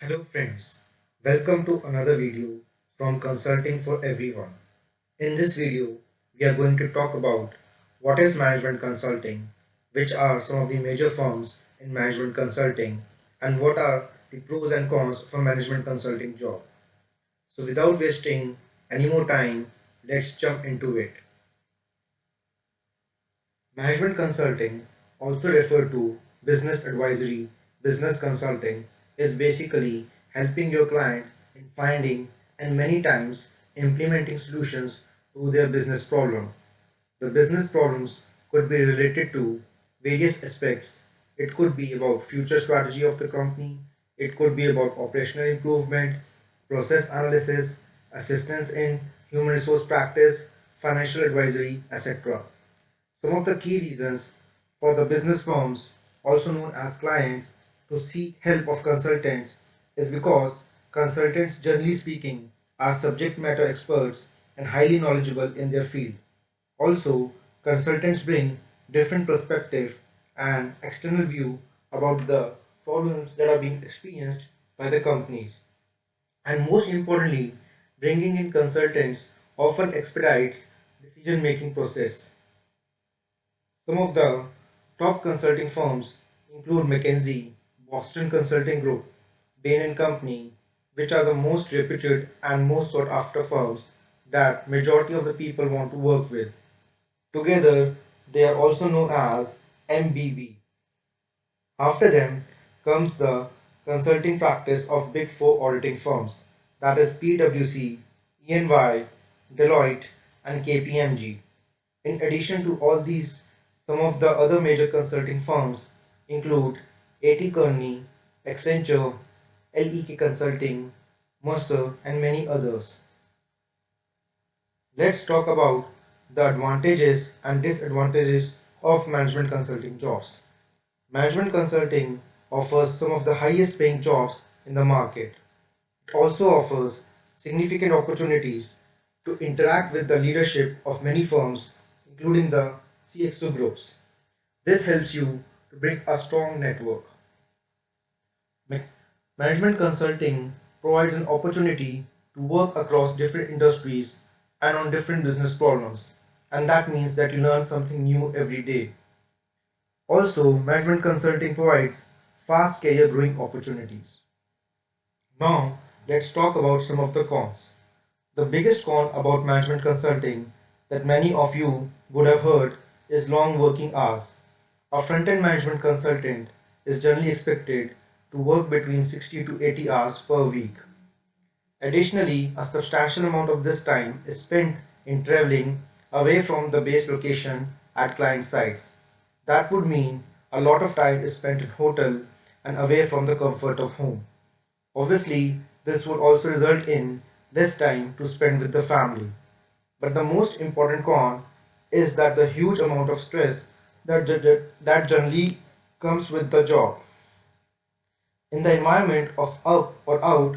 Hello friends, welcome to another video from Consulting for Everyone. In this video, we are going to talk about what is management consulting, which are some of the major firms in management consulting, and what are the pros and cons of a management consulting job. So without wasting any more time, let's jump into it. Management consulting, also referred to business advisory, business consulting, is basically helping your client in finding and many times implementing solutions to their business problem. The business problems could be related to various aspects. It could be about future strategy of the company, it could be about operational improvement, process analysis, assistance in human resource practice, financial advisory, etc. Some of the key reasons for the business firms, also known as clients, to seek help of consultants is because consultants, generally speaking, are subject matter experts and highly knowledgeable in their field. Also, consultants bring different perspective and external view about the problems that are being experienced by the companies. And most importantly, bringing in consultants often expedites decision making process. Some of the top consulting firms include McKinsey, Boston Consulting Group, Bain and Company, which are the most reputed and most sought after firms that majority of the people want to work with. Together, they are also known as MBB. After them comes the consulting practice of Big Four auditing firms, that is PwC, EY, Deloitte, and KPMG. In addition to all these, some of the other major consulting firms include A.T. Kearney, Accenture, LEK Consulting, Mercer, and many others. Let's talk about the advantages and disadvantages of management consulting jobs. Management consulting offers some of the highest paying jobs in the market. It also offers significant opportunities to interact with the leadership of many firms, including the CXO groups. This helps you to build a strong network. Ma- Management consulting provides an opportunity to work across different industries and on different business problems, and that means that you learn something new every day. Also, management consulting provides fast career growing opportunities. Now, let's talk about some of the cons. The biggest con about management consulting that many of you would have heard is long working hours. A front end management consultant is generally expected to work between 60 to 80 hours per week. Additionally, a substantial amount of this time is spent in traveling away from the base location at client sites. That would mean a lot of time is spent in hotel and away from the comfort of home. Obviously, this would also result in less time to spend with the family. But the most important con is that the huge amount of stress that generally comes with the job. In the environment of up or out,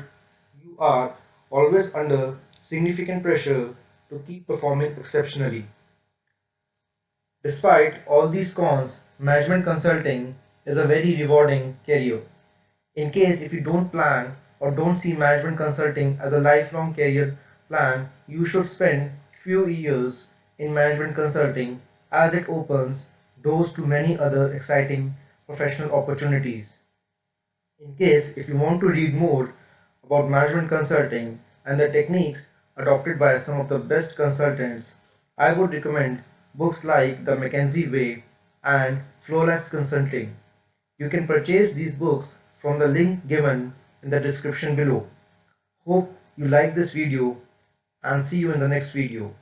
you are always under significant pressure to keep performing exceptionally. Despite all these cons, management consulting is a very rewarding career. In case if you don't plan or don't see management consulting as a lifelong career plan, you should spend few years in management consulting as it opens doors to many other exciting professional opportunities. In case if you want to read more about management consulting and the techniques adopted by some of the best consultants, I would recommend books like The McKinsey Way and Flawless Consulting. You can purchase these books from the link given in the description below. Hope you like this video and see you in the next video.